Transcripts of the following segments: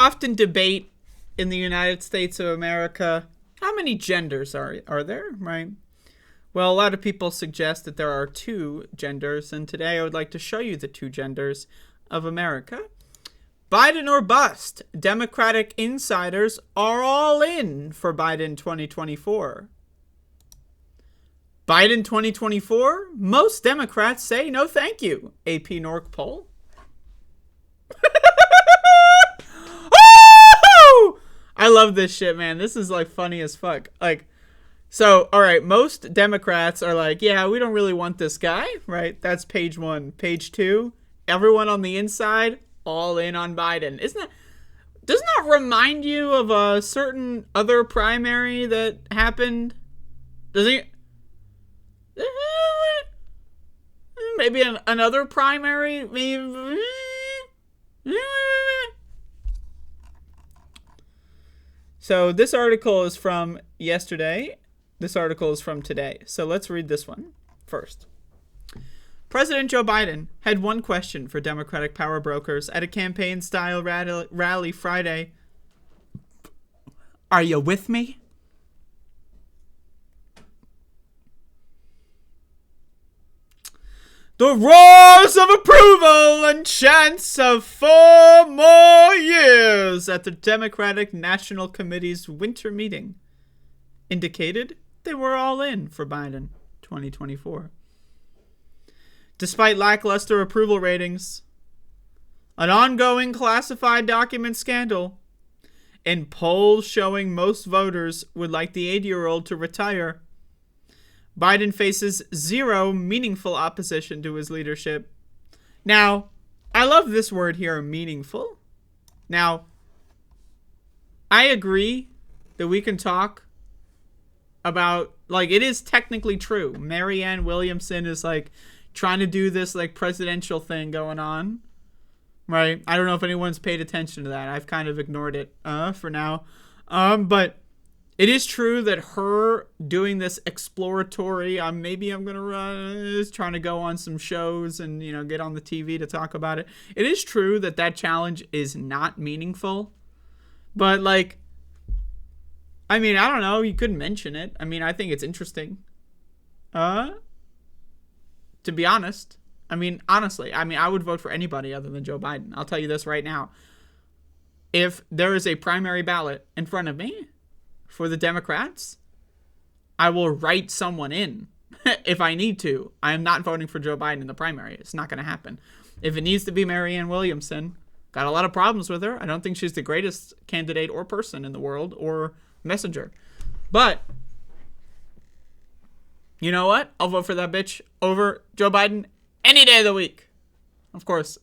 often debate in the United States of America, how many genders are there, right? Well, a lot of people suggest that there are two genders, and today I would like to show you the two genders of America. Biden or bust. Democratic insiders are all in for Biden 2024. Biden 2024? Most Democrats say no thank you. AP Norc poll. I love this shit, man. This is like funny as fuck. Like, so, all right, most Democrats are like, yeah, we don't really want this guy, right? That's page one. Page two, everyone on the inside, all in on Biden. Doesn't that remind you of a certain other primary that happened? Maybe another primary? Maybe. So this article is from yesterday. This article is from today. So let's read this one first. President Joe Biden had one question for Democratic power brokers at a campaign-style rally Friday. Are you with me? The roars of approval and chants of 4 more years at the Democratic National Committee's winter meeting indicated they were all in for Biden 2024. Despite lackluster approval ratings, an ongoing classified document scandal, and polls showing most voters would like the 80-year-old to retire, Biden faces zero meaningful opposition to his leadership. Now, I love this word here, meaningful. Now, I agree that we can talk about, like, it is technically true. Marianne Williamson is, like, trying to do this, like, presidential thing going on, right? I don't know if anyone's paid attention to that. I've kind of ignored it for now. But it is true that her doing this exploratory, maybe I'm going to run, trying to go on some shows and, you know, get on the TV to talk about it. It is true that that challenge is not meaningful. But, like, I mean, I don't know. You could mention it. I mean, I think it's interesting. To be honest. I mean, honestly. I mean, I would vote for anybody other than Joe Biden. I'll tell you this right now. If there is a primary ballot in front of me for the Democrats, I will write someone in if I need to. I am not voting for Joe Biden in the primary. It's not going to happen. If it needs to be Marianne Williamson, got a lot of problems with her. I don't think she's the greatest candidate or person in the world or messenger. But you know what? I'll vote for that bitch over Joe Biden any day of the week. Of course,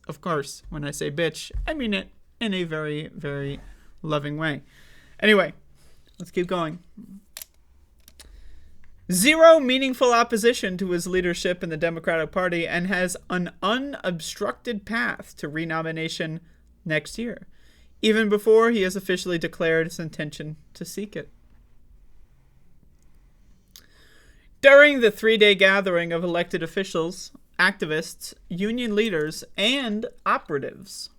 when I say bitch, I mean it in a very, very loving way. Anyway, let's keep going. Zero meaningful opposition to his leadership in the Democratic Party and has an unobstructed path to renomination next year, even before he has officially declared his intention to seek it. During the 3-day gathering of elected officials, activists, union leaders, and operatives,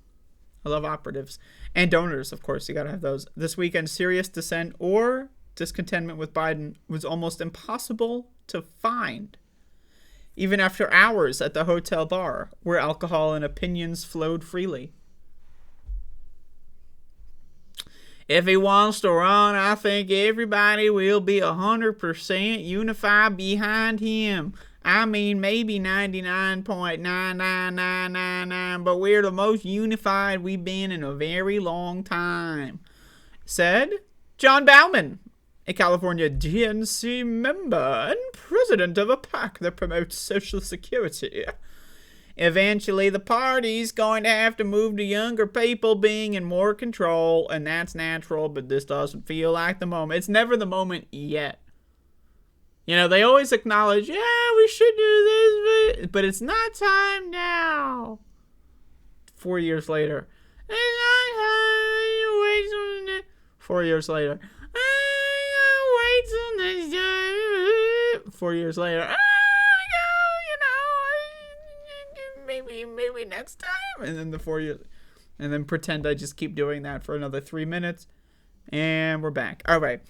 I love operatives, and donors, of course, you gotta have those, this weekend, serious dissent or discontentment with Biden was almost impossible to find, even after hours at the hotel bar where alcohol and opinions flowed freely. If he wants to run, I think everybody will be 100% unified behind him. I mean, maybe 99.99999, but we're the most unified we've been in a very long time, said John Bauman, a California DNC member and president of a PAC that promotes Social Security. Eventually, the party's going to have to move to younger people being in more control, and that's natural, but this doesn't feel like the moment. It's never the moment yet. You know, they always acknowledge, yeah, we should do this, but it's not time now. 4 years later. It's not time. Wait till 4 years later. Wait till next time. 4 years later. Maybe next time. And then the 4 years. and then pretend I just keep doing that for another 3 minutes. And we're back. All right.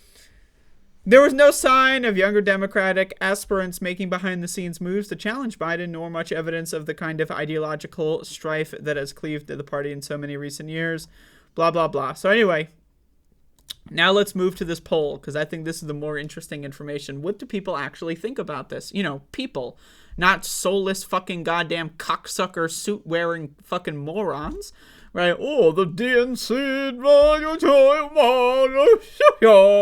There was no sign of younger Democratic aspirants making behind-the-scenes moves to challenge Biden, nor much evidence of the kind of ideological strife that has cleaved the party in so many recent years. Blah, blah, blah. So anyway, now let's move to this poll, because I think this is the more interesting information. What do people actually think about this? You know, people, not soulless fucking goddamn cocksucker suit-wearing fucking morons. Right? Oh, the DNC.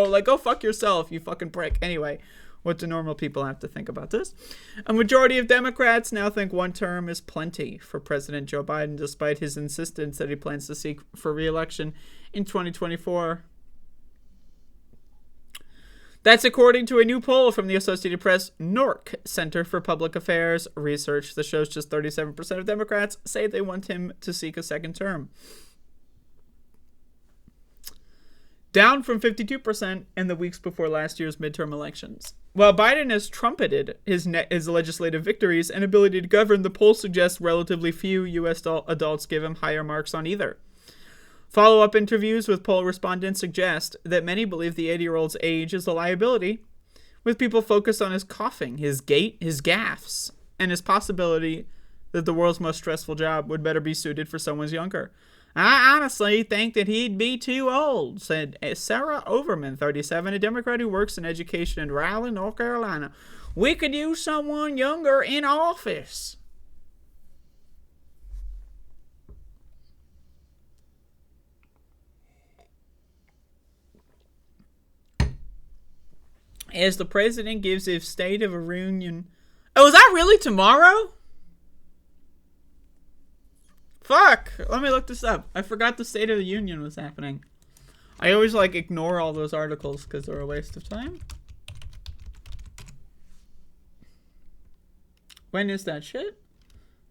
Like, go fuck yourself, you fucking prick. Anyway, what do normal people have to think about this? A majority of Democrats now think one term is plenty for President Joe Biden, despite his insistence that he plans to seek for re-election in 2024. That's according to a new poll from the Associated Press NORC Center for Public Affairs Research that shows just 37% of Democrats say they want him to seek a second term, down from 52% in the weeks before last year's midterm elections. While Biden has trumpeted his legislative victories and ability to govern, the poll suggests relatively few U.S. adults give him higher marks on either. Follow-up interviews with poll respondents suggest that many believe the 80-year-old's age is a liability, with people focused on his coughing, his gait, his gaffes, and his possibility that the world's most stressful job would better be suited for someone younger. I honestly think that he'd be too old, said Sarah Overman, 37, a Democrat who works in education in Raleigh, North Carolina. We could use someone younger in office. As the president gives a State of the Union. Oh, is that really tomorrow? Fuck. Let me look this up. I forgot the State of the Union was happening. I always ignore all those articles because they're a waste of time. When is that shit?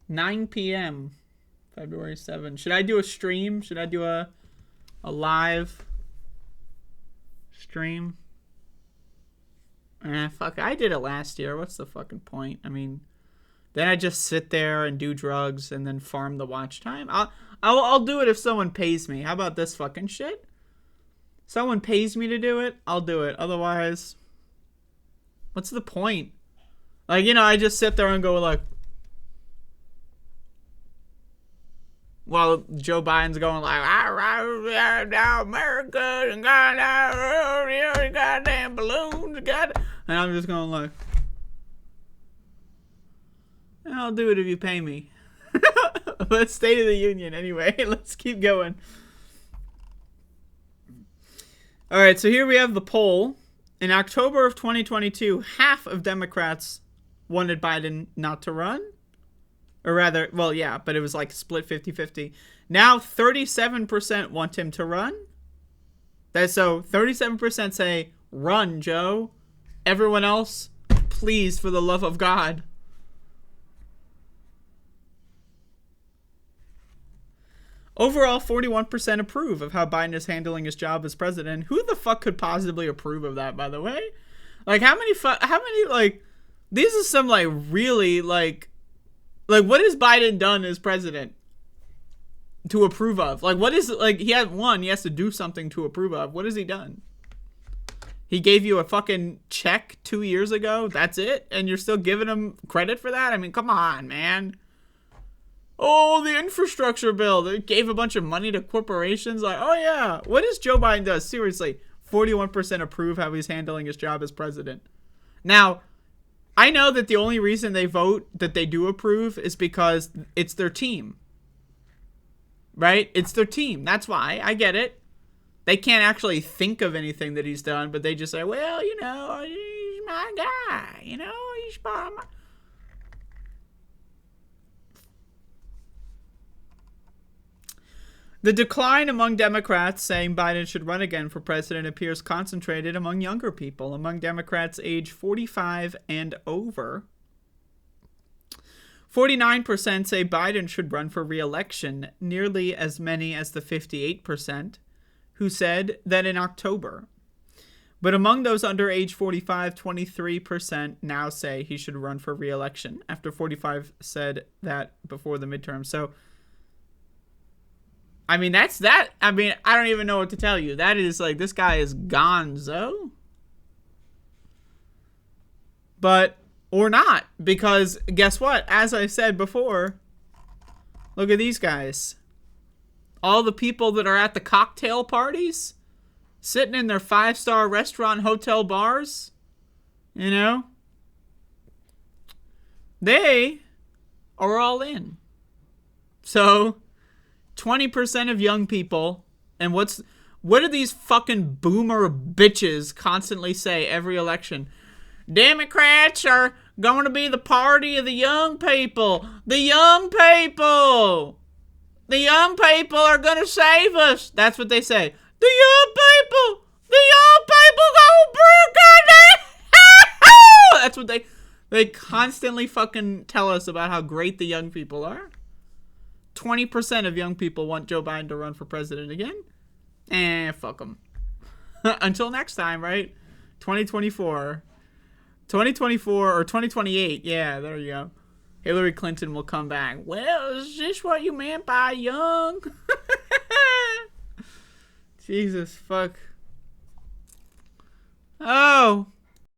9 p.m. February 7th. Should I do a stream? Should I do a live stream? Fuck, I did it last year. What's the fucking point? I mean, then I just sit there and do drugs and then farm the watch time. I'll do it if someone pays me. How about this fucking shit? Someone pays me to do it, I'll do it. Otherwise, what's the point? I just sit there and go while Joe Biden's going America and goddamn balloons, and I'm just going I'll do it if you pay me. But State of the Union anyway. Let's keep going. All right, so here we have the poll. In October of 2022, half of Democrats wanted Biden not to run. Or rather, well, yeah, but it was split 50-50. Now 37% want him to run. So 37% say, run, Joe. Everyone else, please, for the love of God. Overall, 41% approve of how Biden is handling his job as president. Who the fuck could possibly approve of that, by the way? How many, these are some, really, what has Biden done as president to approve of? What is, he has to do something to approve of. What has he done? He gave you a fucking check 2 years ago? That's it? And you're still giving him credit for that? I mean, come on, man. Oh, the infrastructure bill. They gave a bunch of money to corporations. Oh, yeah. What does Joe Biden do? Seriously, 41% approve how he's handling his job as president. Now, I know that the only reason they vote that they do approve is because it's their team. Right? It's their team. That's why. I get it. They can't actually think of anything that he's done, but they just say, well, he's my guy. He's my... The decline among Democrats saying Biden should run again for president appears concentrated among younger people. Among Democrats age 45 and over, 49% say Biden should run for re-election, nearly as many as the 58% who said that in October. But among those under age 45, 23% now say he should run for re-election, after 45 said that before the midterm. So I mean, that's that. I mean, I don't even know what to tell you. That is like, this guy is gonzo. But, or not. Because guess what? As I said before, look at these guys. All the people that are at the cocktail parties, sitting in their 5-star restaurant, hotel bars, you know, they are all in. So 20% of young people, and what do these fucking boomer bitches constantly say every election? Democrats are going to be the party of the young people. The young people. The young people are going to save us. That's what they say. The young people. The young people going to bring. That's what they constantly fucking tell us about how great the young people are. 20% of young people want Joe Biden to run for president again. Fuck them. Until next time, right? 2024 or 2028. Yeah, there you go. Hillary Clinton will come back. Well, is this what you meant by young? Jesus, fuck. Oh.